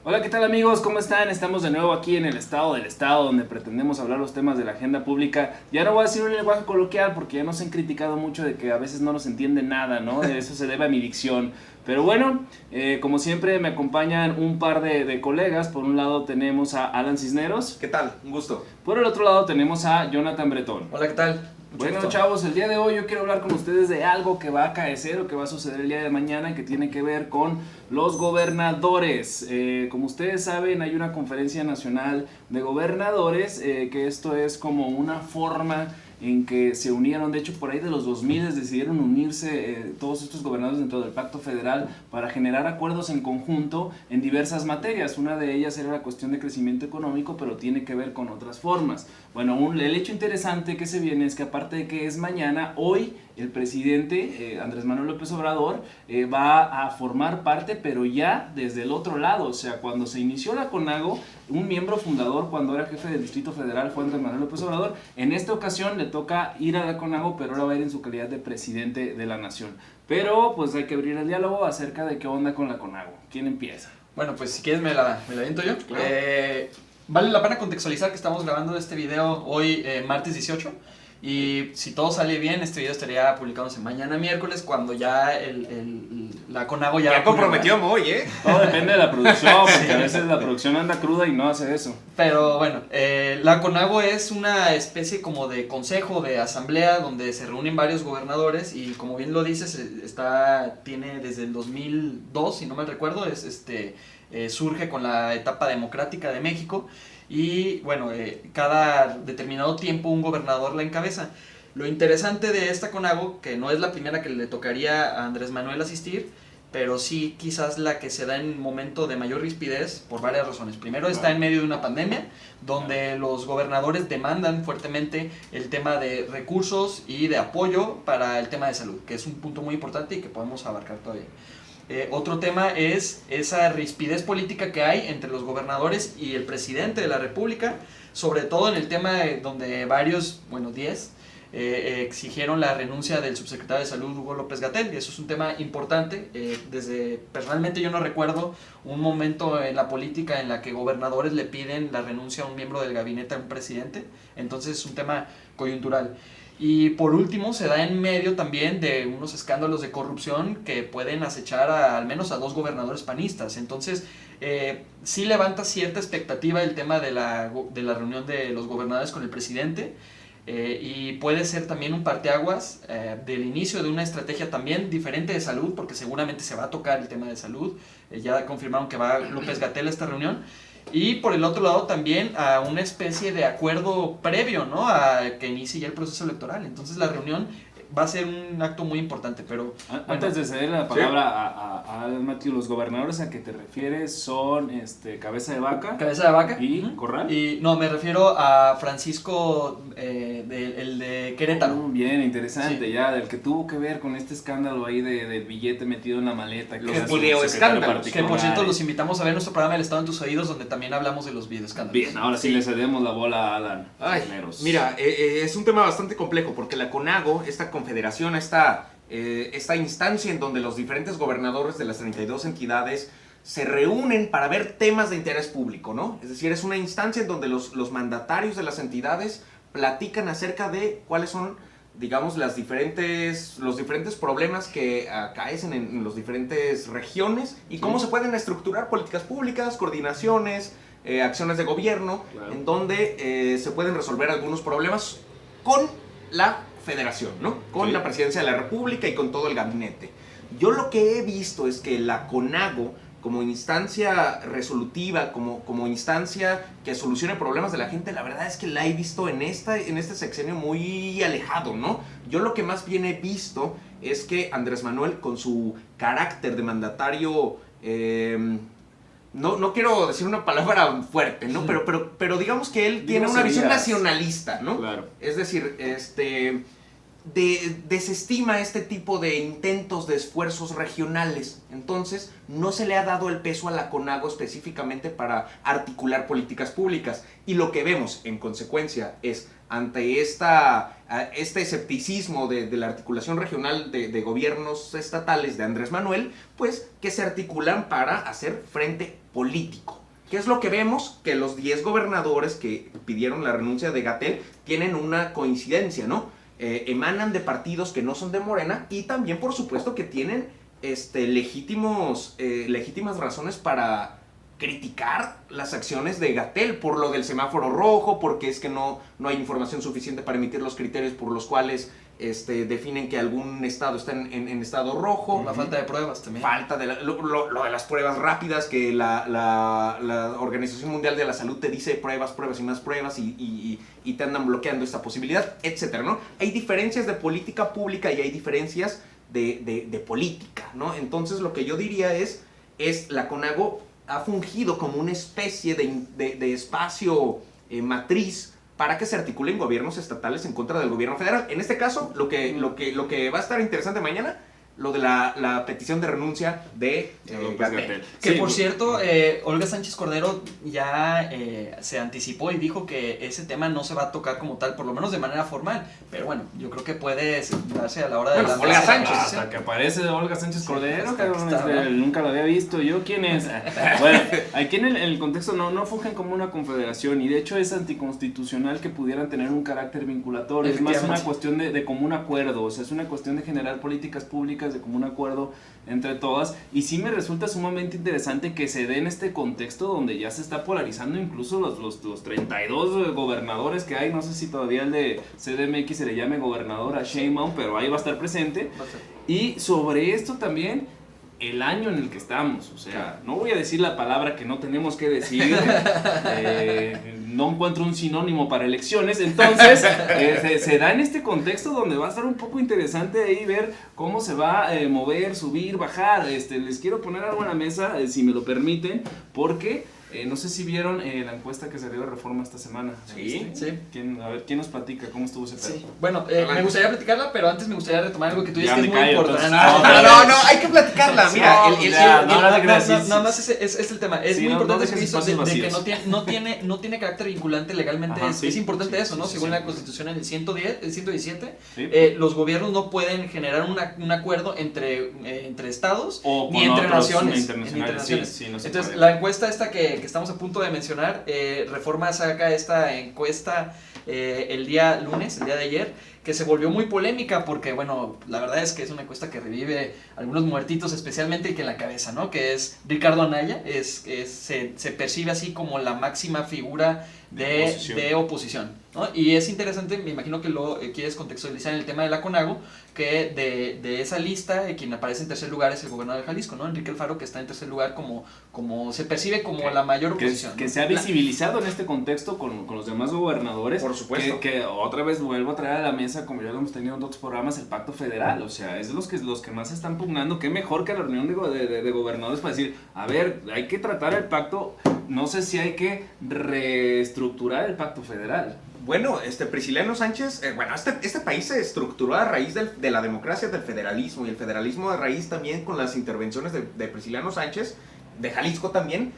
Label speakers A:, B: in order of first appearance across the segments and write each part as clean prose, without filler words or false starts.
A: Hola, ¿qué tal amigos? ¿Cómo están? Estamos de nuevo aquí en el Estado del Estado, donde pretendemos hablar los temas de la agenda pública. Ya no voy a decir un lenguaje coloquial porque ya nos han criticado mucho de que a veces no nos entiende nada, ¿no? Eso se debe a mi dicción. Pero bueno, como siempre me acompañan un par de colegas. Por un lado tenemos a Alan Cisneros.
B: ¿Qué tal? Un gusto.
A: Por el otro lado tenemos a Jonathan Bretón.
C: Hola, ¿qué tal? Mucho
A: Bueno,
C: gusto.
A: chavos, el día de hoy yo quiero hablar con ustedes de algo que va a acaecer o que va a suceder el día de mañana y que tiene que ver con los gobernadores. Como ustedes saben, hay una conferencia nacional de gobernadores, que esto es como una forma en que se unieron, de hecho por ahí de los 2000 decidieron unirse todos estos gobernadores dentro del Pacto Federal para generar acuerdos en conjunto en diversas materias. Una de ellas era la cuestión de crecimiento económico, pero tiene que ver con otras formas. Bueno, el hecho interesante que se viene es que aparte de que es mañana, hoy el presidente Andrés Manuel López Obrador va a formar parte, pero ya desde el otro lado. O sea, cuando se inició la CONAGO, un miembro fundador cuando era jefe del Distrito Federal fue Andrés Manuel López Obrador. En esta ocasión le toca ir a la CONAGO, pero ahora va a ir en su calidad de presidente de la nación. Pero pues hay que abrir el diálogo acerca de qué onda con la CONAGO. ¿Quién empieza?
C: Bueno, pues si quieres me la aviento yo.
A: Claro.
C: Vale la pena contextualizar que estamos grabando este video hoy, martes 18. Y si todo sale bien, este video estaría publicándose mañana miércoles, cuando ya la CONAGO
B: Ya comprometió hoy, ¿eh?
A: Todo depende de la producción, porque a veces la producción anda cruda y no hace eso.
C: Pero bueno, la CONAGO es una especie como de consejo, de asamblea, donde se reúnen varios gobernadores y como bien lo dices, tiene desde el 2002, si no me recuerdo, surge con la etapa democrática de México y bueno, cada determinado tiempo un gobernador la encabeza. Lo interesante de esta CONAGO, que no es la primera que le tocaría a Andrés Manuel asistir, pero sí quizás la que se da en momento de mayor rispidez por varias razones. Primero, está en medio de una pandemia donde los gobernadores demandan fuertemente el tema de recursos y de apoyo para el tema de salud, que es un punto muy importante y que podemos abarcar todavía. Otro tema es esa rispidez política que hay entre los gobernadores y el presidente de la República, sobre todo en el tema donde varios, 10, exigieron la renuncia del subsecretario de Salud Hugo López-Gatell, y eso es un tema importante. Personalmente yo no recuerdo un momento en la política en la que gobernadores le piden la renuncia a un miembro del gabinete a un presidente, entonces es un tema coyuntural. Y por último se da en medio también de unos escándalos de corrupción que pueden acechar al menos a 2 gobernadores panistas. Entonces sí levanta cierta expectativa el tema de la reunión de los gobernadores con el presidente, y puede ser también un parteaguas del inicio de una estrategia también diferente de salud, porque seguramente se va a tocar el tema de salud. Ya confirmaron que va López-Gatell a esta reunión. Y por el otro lado también a una especie de acuerdo previo, ¿no?, a que inicie ya el proceso electoral. Entonces la reunión va a ser un acto muy importante, pero...
A: Antes de ceder la palabra a Matthew, los gobernadores a que te refieres son Cabeza de Vaca.
C: Cabeza de Vaca.
A: ¿Y Corral?
C: Y no, me refiero a Francisco, el de Querétaro.
A: Bien, interesante,
C: Sí.
A: ya, del que tuvo que ver con este escándalo ahí del billete metido en la maleta.
B: Los
A: era su
B: videoescándalos.
A: secretario
C: Que por cierto
A: particular.
C: los invitamos a ver nuestro programa El Estado en tus Oídos, donde también hablamos de los videoescándalos.
A: Bien, ahora sí le cedemos la bola a Alan.
B: Ay,
A: Cisneros.
B: mira, es un tema bastante complejo porque la CONAGO, esta confederación, esta instancia en donde los diferentes gobernadores de las 32 entidades se reúnen para ver temas de interés público, ¿no? Es decir, es una instancia en donde los mandatarios de las entidades platican acerca de cuáles son, digamos, los diferentes problemas que acaecen en las diferentes regiones y cómo se pueden estructurar políticas públicas, coordinaciones, acciones de gobierno,
A: Claro.
B: en donde se pueden resolver algunos problemas con la federación, ¿no? Con
A: Sí.
B: la presidencia de la República y con todo el gabinete. Yo lo que he visto es que la CONAGO, como instancia resolutiva, como instancia que solucione problemas de la gente, la verdad es que la he visto en este sexenio muy alejado, ¿no? Yo lo que más bien he visto es que Andrés Manuel, con su carácter de mandatario, no quiero decir una palabra fuerte, ¿no? Pero digamos que él tiene una visión nacionalista, ¿no?
A: Claro.
B: Es decir, desestima este tipo de intentos de esfuerzos regionales. Entonces, no se le ha dado el peso a la CONAGO específicamente para articular políticas públicas. Y lo que vemos, en consecuencia, es ante este escepticismo de la articulación regional de gobiernos estatales de Andrés Manuel, pues que se articulan para hacer frente político. ¿Qué es lo que vemos? Que los 10 gobernadores que pidieron la renuncia de Gatell tienen una coincidencia, ¿no? Emanan de partidos que no son de Morena y también, por supuesto, que tienen legítimas razones para criticar las acciones de Gatell por lo del semáforo rojo, porque es que no hay información suficiente para emitir los criterios por los cuales definen que algún estado está en estado rojo.
C: Por la falta de pruebas también.
B: Falta de lo de las pruebas rápidas, que la Organización Mundial de la Salud te dice pruebas y más pruebas y te andan bloqueando esta posibilidad, etcétera, ¿no? Hay diferencias de política pública y hay diferencias de política, ¿no? Entonces lo que yo diría es la CONAGO ha fungido como una especie de espacio matriz para que se articulen gobiernos estatales en contra del gobierno federal. En este caso, lo que va a estar interesante mañana, lo de la petición de renuncia de Gatell.
C: Que por cierto, Olga Sánchez Cordero ya se anticipó y dijo que ese tema no se va a tocar como tal, por lo menos de manera formal. Pero bueno, yo creo que puede darse a la hora de la
B: Olga Sánchez.
A: Hasta que aparece Olga Sánchez Cordero, cabrón, nunca lo había visto. ¿Yo quién es? Bueno, aquí en el contexto no fungen como una confederación y de hecho es anticonstitucional que pudieran tener un carácter vinculatorio. Es más una cuestión de común acuerdo, o sea, es una cuestión de generar políticas públicas de común acuerdo entre todas, y sí me resulta sumamente interesante que se dé en este contexto donde ya se está polarizando incluso los 32 gobernadores que hay. No sé si todavía el de CDMX se le llame gobernador a Sheinbaum, pero ahí va a estar presente. Y sobre esto también el año en el que estamos, o sea, no voy a decir la palabra que no tenemos que decir, no encuentro un sinónimo para elecciones, entonces se da en este contexto donde va a estar un poco interesante ahí ver cómo se va a mover, subir, bajar. Les quiero poner algo en la mesa, si me lo permiten, porque no sé si vieron la encuesta que salió de Reforma esta semana.
B: Sí.
A: A ver, ¿quién nos platica cómo estuvo ese pedo?
C: Sí. Bueno, me gustaría platicarla, pero antes me gustaría retomar algo que tú dices
A: Ya
C: que es
A: me
C: muy
A: callo,
C: importante.
A: entonces.
B: No, hay que platicarla. Mira,
C: Nada más es el tema. Es
A: Sí,
C: muy
A: no
C: importante
A: dejes
C: eso de que
A: vacíos.
C: no tiene carácter vinculante legalmente.
A: Ajá,
C: Es importante eso, ¿no?
A: sí,
C: Según
A: sí.
C: la Constitución en el 117,
A: Sí.
C: los gobiernos no pueden generar un acuerdo entre estados
A: O
C: ni
A: con
C: entre
A: otros
C: naciones.
A: internacionales, sí, no se
C: Entonces,
A: puede.
C: la encuesta esta que estamos a punto de mencionar, Reforma saca esta encuesta el día lunes, el día de ayer, que se volvió muy polémica porque, bueno, la verdad es que es una encuesta que revive algunos muertitos especialmente y que en la cabeza, ¿no? Que es Ricardo Anaya, se percibe así como la máxima figura de oposición, ¿no? Y es interesante, me imagino que lo quieres contextualizar en el tema de la CONAGO, que de esa lista, quien aparece en tercer lugar es el gobernador de Jalisco, ¿no? Enrique Alfaro, que está en tercer lugar como se percibe como la mayor oposición.
A: Que se ha visibilizado en este contexto con los demás gobernadores.
B: Por supuesto.
A: Que otra vez vuelvo a traer a la mesa, como ya lo hemos tenido en otros programas, el pacto federal. O sea, es los que más están pugnando. Qué mejor que la reunión de gobernadores para decir, a ver, hay que tratar el pacto, no sé si hay que reestructurar el pacto federal.
B: Bueno, Prisciliano Sánchez, este país se estructuró a raíz de la democracia del federalismo, y el federalismo a raíz también con las intervenciones de Prisciliano Sánchez, de Jalisco también,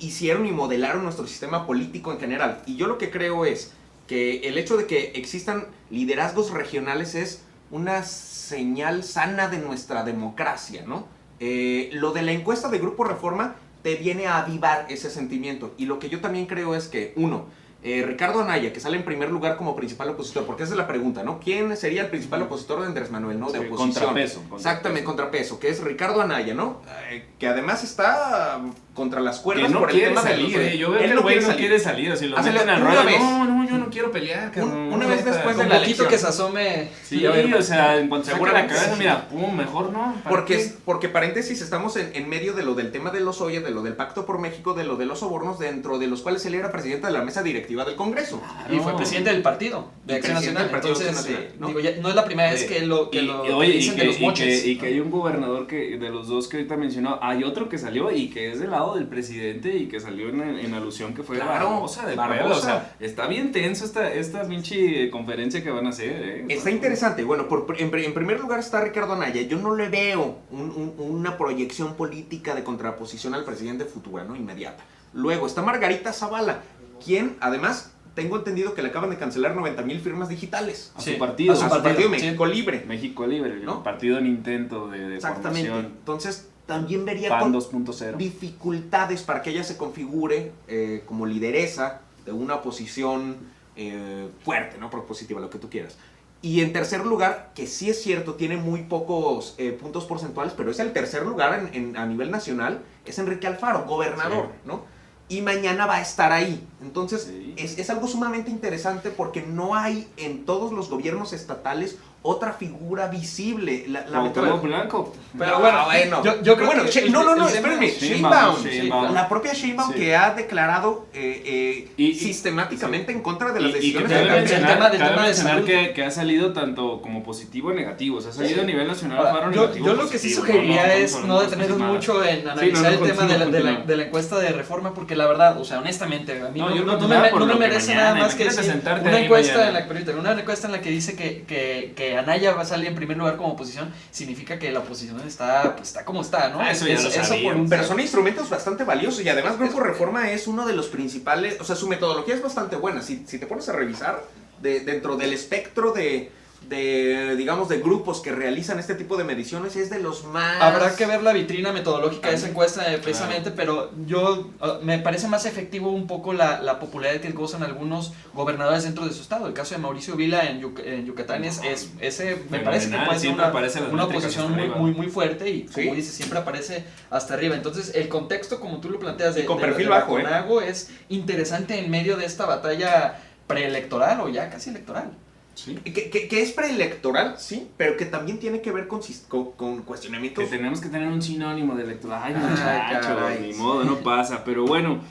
B: hicieron y modelaron nuestro sistema político en general. Y yo lo que creo es que el hecho de que existan liderazgos regionales es una señal sana de nuestra democracia, ¿no? Lo de la encuesta de Grupo Reforma te viene a avivar ese sentimiento. Y lo que yo también creo es que, Ricardo Anaya, que sale en primer lugar como principal opositor, porque esa es la pregunta, ¿no? ¿Quién sería el principal opositor de Andrés Manuel, no? De oposición.
A: Contrapeso.
B: Exactamente, contrapeso, que es Ricardo Anaya, ¿no? Que además está contra las cuerdas
A: Que no
B: por el
A: quiere
B: tema
A: salir,
B: de
A: yo veo que el güey no quiere salir, así lo meten al
B: una
A: rollo,
B: vez.
A: no, yo no quiero pelear, cabrón.
B: Una vez después de
C: Un
B: la
C: poquito
B: elección.
C: que se asome.
A: Sí, o sea, en cuanto se saca la
B: Seguramente
A: cabeza,
B: sí.
A: mira, pum, mejor no.
B: Porque paréntesis, estamos en medio de lo del tema de los Oya, de lo del Pacto por México, de lo de los sobornos, dentro de los cuales él era presidente de la mesa directiva del Congreso.
C: Y fue presidente del partido, de Acción
B: presidente
C: Nacional.
B: del Partido
C: Entonces,
B: Acción Nacional, ¿no?
C: digo, ya, no es la primera vez que lo
A: Oye,
C: dicen de los moches.
A: y que hay un gobernador de los dos que ahorita mencionó, hay otro que salió y que es del lado del presidente y que salió en alusión que fue
B: Claro,
A: Barbosa de
B: Barbosa.
A: Puebla. O sea, está bien tenso esta pinche conferencia que van a hacer,
B: Está interesante. Bueno, en primer lugar está Ricardo Anaya. Yo no le veo una proyección política de contraposición al presidente futuro, ¿no? Inmediata. Luego está Margarita Zavala, quien además tengo entendido que le acaban de cancelar 90,000 firmas digitales.
A: A su partido
B: México Libre.
A: México Libre,
B: ¿No?
A: el partido en intento de
B: Exactamente.
A: formación.
B: Entonces, también vería
A: PAN
B: con
A: 2.0.
B: dificultades para que ella se configure como lideresa de una oposición fuerte, ¿no? Propositiva, lo que tú quieras. Y en tercer lugar, que sí es cierto, tiene muy pocos puntos porcentuales, pero es el tercer lugar a nivel nacional, es Enrique Alfaro, gobernador,
A: Sí.
B: ¿no? Y mañana va a estar ahí. Entonces,
A: Sí.
B: es algo sumamente interesante porque no hay en todos los gobiernos estatales otra figura visible.
A: Cuauhtémoc Blanco.
C: Pero bueno, yo creo
B: bueno,
C: que
B: no,
C: el tema-
B: espérame.
A: Sheinbaum.
B: La propia Sheinbaum
A: Sí.
B: que ha declarado
A: Y-
B: sistemáticamente en contra de las
A: Y que
B: decisiones
A: cabe
B: de la
C: del
A: mencionar,
C: tema de
A: cabe mencionar
C: salud.
A: que ha salido tanto como positivo o negativo. O sea, ha salido
C: Sí.
A: a nivel nacional
C: Ahora,
A: Alfaro
C: yo
A: negativo.
C: lo que sí
A: positivo,
C: sugeriría es
A: estamos
C: no
A: hablando de
C: detenernos
A: cosas
C: mucho en
A: malas.
C: analizar el tema
A: continúa.
C: de la encuesta de reforma, porque la verdad, o sea, honestamente, a mí
A: No,
C: no,
A: yo
C: no,
A: no
C: me,
A: nada por
C: no me
A: lo que
C: merece
A: mañana,
C: nada más que
A: imagínate
C: decir
A: sentarte
C: una
A: ahí
C: encuesta,
A: mañana.
C: una encuesta en la que dice que Anaya va a salir en primer lugar como oposición, significa que la oposición está como está, ¿no?
A: Ah, eso ya lo
C: por
A: sabíamos.
C: un
B: Pero son instrumentos bastante valiosos y además Grupo Reforma es uno de los principales, o sea, su metodología es bastante buena. Si te pones a revisar dentro del espectro de, digamos, de grupos que realizan este tipo de mediciones, es de los más...
C: Habrá que ver la vitrina metodológica de esa encuesta precisamente, pero me parece más efectivo un poco la popularidad que gozan algunos gobernadores dentro de su estado. El caso de Mauricio Vila en Yucatán ese me parece que
A: Fenomenal,
C: puede ser
A: siempre aparece en las
C: una
A: métricas
C: posición
A: hasta arriba.
C: muy fuerte y como
B: Sí.
C: dices, siempre aparece hasta arriba. Entonces el contexto, como tú lo planteas, de,
B: Con
C: de-
B: perfil
C: de la
B: bajo,
C: CONAGO es interesante en medio de esta batalla preelectoral o ya casi electoral.
A: Sí.
B: Que es preelectoral, sí, pero que también tiene que ver con
A: Que
B: cuestionamientos.
A: tenemos que tener un sinónimo de electoral. Ay,
B: Ay,
A: muchachos,
B: caray.
A: ni modo, no pasa. Pero bueno,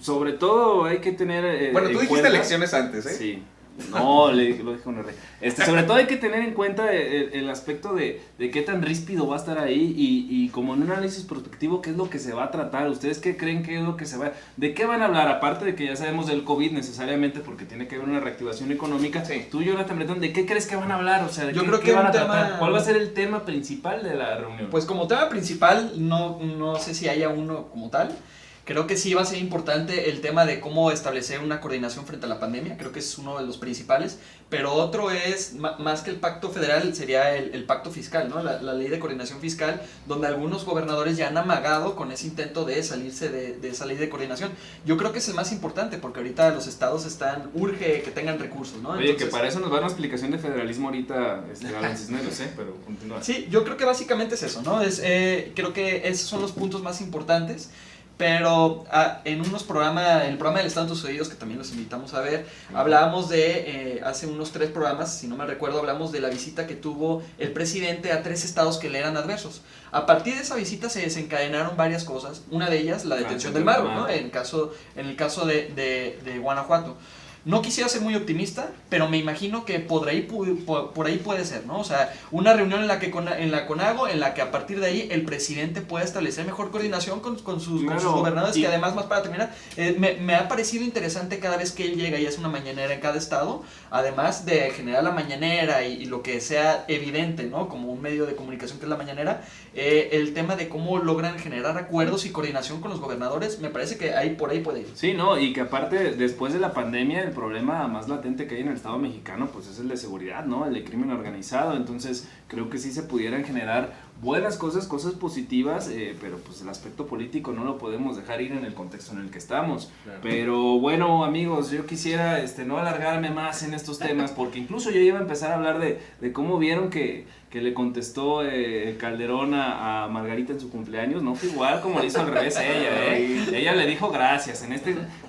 A: sobre todo hay que tener.
B: Bueno, tú
A: en
B: dijiste
A: cuenta-
B: elecciones antes, ¿eh?
A: Sí. No, lo dije con R. Sobre todo hay que tener en cuenta el aspecto de qué tan ríspido va a estar ahí y como en un análisis prospectivo, qué es lo que se va a tratar. ¿Ustedes qué creen que es lo que se va de qué van a hablar? Aparte de que ya sabemos del COVID necesariamente porque tiene que haber una reactivación económica.
B: Sí.
A: Tú, Jonathan Bretón, ¿de qué crees que van a hablar? O sea,
C: Yo
A: ¿qué,
C: creo
A: qué
C: que
A: van
C: un
A: a tratar?
C: tema-
A: ¿Cuál va a ser el tema principal de la reunión?
C: Pues como tema principal, no sé si haya uno como tal. Creo que sí va a ser importante el tema de cómo establecer una coordinación frente a la pandemia. Creo que es uno de los principales. Pero otro es, más que el pacto federal, sería el pacto fiscal, ¿no? La ley de coordinación fiscal, donde algunos gobernadores ya han amagado con ese intento de salirse de esa ley de coordinación. Yo creo que es el más importante, porque ahorita los estados urge que tengan recursos, ¿no?
A: Oye, que
C: Entonces,
A: para eso nos va a dar una explicación de federalismo ahorita, Alan Cisneros, pero continúa.
C: sí, yo creo que básicamente es eso, ¿no? Creo que esos son los puntos más importantes. Pero en el programa del Estado de tus Oídos, que también los invitamos a ver, hablábamos de, hace unos 3 programas, si no me recuerdo, hablamos de la visita que tuvo el presidente a 3 estados que le eran adversos. A partir de esa visita se desencadenaron varias cosas, una de ellas la detención del Marro, ¿no? En el caso de Guanajuato. No quisiera ser muy optimista, pero me imagino que por ahí puede ser, ¿no? O sea, una reunión en la CONAGO, en la que a partir de ahí el presidente pueda establecer mejor coordinación con sus gobernadores, que además, más para terminar, me ha parecido interesante cada vez que él llega y hace una mañanera en cada estado, además de generar la mañanera y lo que sea evidente, ¿no? Como un medio de comunicación que es la mañanera, el tema de cómo logran generar acuerdos y coordinación con los gobernadores, me parece que por ahí puede ir.
A: Sí, no, y que aparte, después de la pandemia, el problema más latente que hay en el Estado mexicano, pues es el de seguridad, ¿no? El de crimen organizado. Entonces, creo que sí se pudieran generar buenas cosas positivas, pero pues el aspecto político no lo podemos dejar ir en el contexto en el que estamos. Claro. Pero bueno, amigos, yo quisiera no alargarme más en estos temas, porque incluso yo iba a empezar a hablar de cómo vieron que le contestó Calderón a Margarita en su cumpleaños. No fue igual como le hizo al revés ella, Ella le dijo gracias,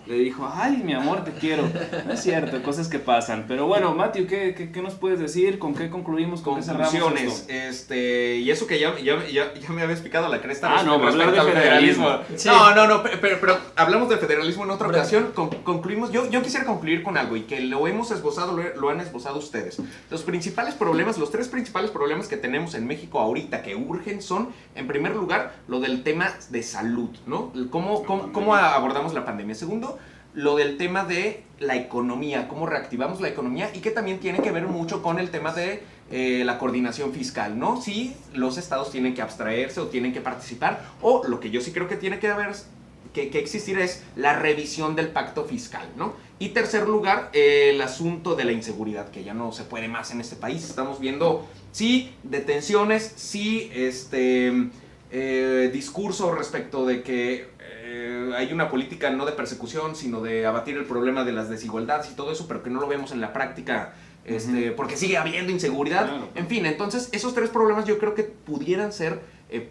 A: le dijo, ay, mi amor, te quiero. No es cierto, cosas que pasan. Pero bueno, Matthew, ¿qué nos puedes decir? ¿Con qué concluimos? ¿Con qué cerramos esto?
B: Y eso que ya me habías picado la cresta.
A: Va a hablar de federalismo.
B: Sí. No, pero hablamos de federalismo en otra ocasión. Concluimos. Yo quisiera concluir con algo y que lo hemos esbozado, lo han esbozado ustedes. Los tres principales problemas que tenemos en México ahorita que urgen son, en primer lugar, lo del tema de salud, ¿no? ¿Cómo abordamos la pandemia? Segundo, lo del tema de la economía, cómo reactivamos la economía y que también tiene que ver mucho con el tema de la coordinación fiscal, ¿no? Si los estados tienen que abstraerse o tienen que participar, o lo que yo sí creo que tiene que haber, que existir es la revisión del pacto fiscal, ¿no? Y tercer lugar, el asunto de la inseguridad, que ya no se puede más en este país. Estamos viendo, sí, detenciones, sí, discurso respecto de que hay una política no de persecución, sino de abatir el problema de las desigualdades y todo eso, pero que no lo vemos en la práctica, porque sigue habiendo inseguridad.
A: Claro.
B: En fin, entonces esos tres problemas yo creo que pudieran ser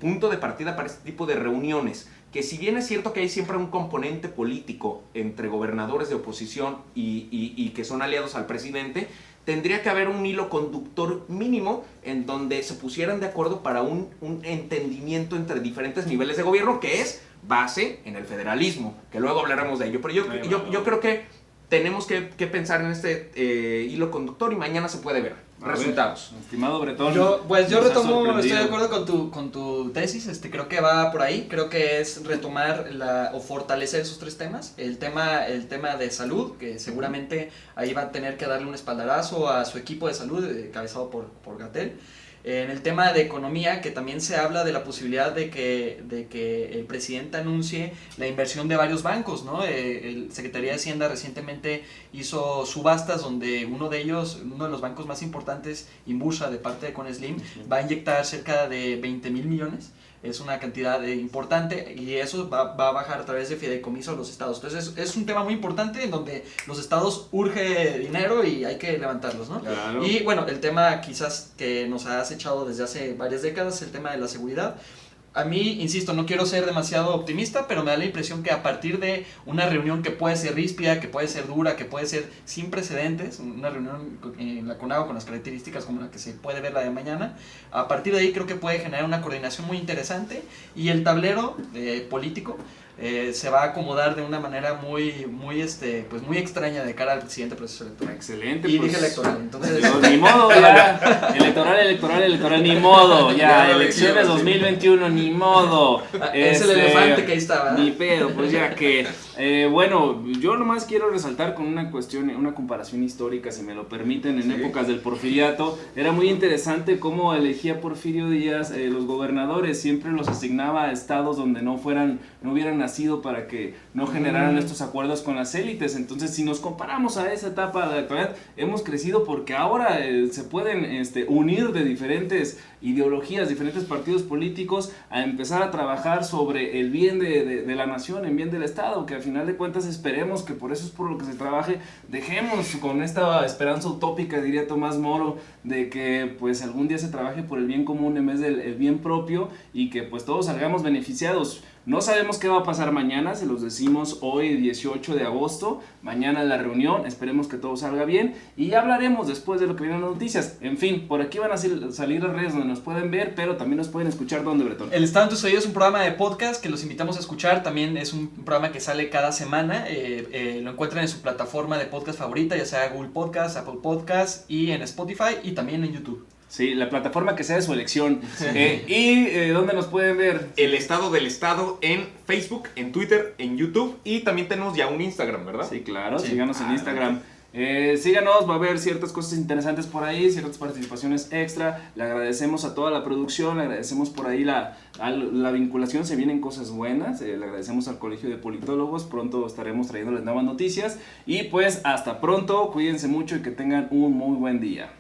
B: punto de partida para este tipo de reuniones, que si bien es cierto que hay siempre un componente político entre gobernadores de oposición y que son aliados al presidente, tendría que haber un hilo conductor mínimo en donde se pusieran de acuerdo para un entendimiento entre diferentes niveles de gobierno, que es base en el federalismo, que luego hablaremos de ello. Pero yo creo que tenemos que pensar en este hilo conductor y mañana se puede ver resultados.
A: Estimado Bretón.
C: Yo
A: nos ha
C: retomo, estoy
A: sorprendido.
C: de acuerdo con tu tesis, creo que va por ahí, creo que es retomar o fortalecer esos tres temas, el tema de salud, que seguramente ahí va a tener que darle un espaldarazo a su equipo de salud, encabezado por Gatell. En el tema de economía, que también se habla de la posibilidad de que el presidente anuncie la inversión de varios bancos, ¿no? El Secretaría de Hacienda recientemente hizo subastas donde uno de los bancos más importantes, Inbursa, de parte de Coneslim, va a inyectar cerca de 20,000 millones. Es una cantidad importante y eso va a bajar a través de fideicomiso a los estados. Entonces es un tema muy importante en donde los estados urge dinero y hay que levantarlos, ¿no?
A: Claro.
C: Y bueno, el tema quizás que nos ha acechado desde hace varias décadas, el tema de la seguridad. A mí, insisto, no quiero ser demasiado optimista, pero me da la impresión que a partir de una reunión que puede ser ríspida, que puede ser dura, que puede ser sin precedentes, una reunión en la CONAGO con las características como la que se puede ver la de mañana, a partir de ahí creo que puede generar una coordinación muy interesante y el tablero político se va a acomodar de una manera muy extraña de cara al siguiente proceso electoral.
A: Excelente.
C: Y
A: pues,
C: dije electoral, entonces...
A: ni modo, ya. Electoral, ni modo. Ya, elecciones 2021, ni modo.
C: Es el elefante que ahí estaba.
A: Ni pedo, pues ya que... bueno, yo nomás quiero resaltar con una cuestión, una comparación histórica, si me lo permiten, en épocas del porfiriato. Era muy interesante cómo elegía Porfirio Díaz los gobernadores. Siempre los asignaba a estados donde no hubieran nacido para que no generaran estos acuerdos con las élites. Entonces, si nos comparamos a esa etapa de la actualidad, hemos crecido porque ahora se pueden unir de diferentes ideologías, diferentes partidos políticos a empezar a trabajar sobre el bien de la nación, en bien del Estado, que al final de cuentas esperemos que por eso es por lo que se trabaje. Dejemos con esta esperanza utópica, diría Tomás Moro, de que pues algún día se trabaje por el bien común en vez del bien propio y que pues todos salgamos beneficiados. No sabemos qué va a pasar mañana, se los decimos hoy 18 de agosto, mañana la reunión, esperemos que todo salga bien y ya hablaremos después de lo que vienen las noticias. En fin, por aquí van a salir las redes donde nos pueden ver, pero también nos pueden escuchar. ¿Dónde, Bretón?
C: El Estado en tus oídos es un programa de podcast que los invitamos a escuchar, también es un programa que sale cada semana, lo encuentran en su plataforma de podcast favorita, ya sea Google Podcast, Apple Podcast y en Spotify y también en YouTube.
A: Sí, la plataforma que sea de su elección. ¿Dónde nos pueden ver?
B: El Estado del Estado en Facebook, en Twitter, en YouTube y también tenemos ya un Instagram, ¿verdad?
A: Sí, claro,
C: Sí.
A: síganos en Instagram. Síganos, va a haber ciertas cosas interesantes por ahí, ciertas participaciones extra. Le agradecemos a toda la producción, le agradecemos por ahí la vinculación, se vienen cosas buenas. Le agradecemos al Colegio de Politólogos, pronto estaremos trayéndoles nuevas noticias. Y pues hasta pronto, cuídense mucho y que tengan un muy buen día.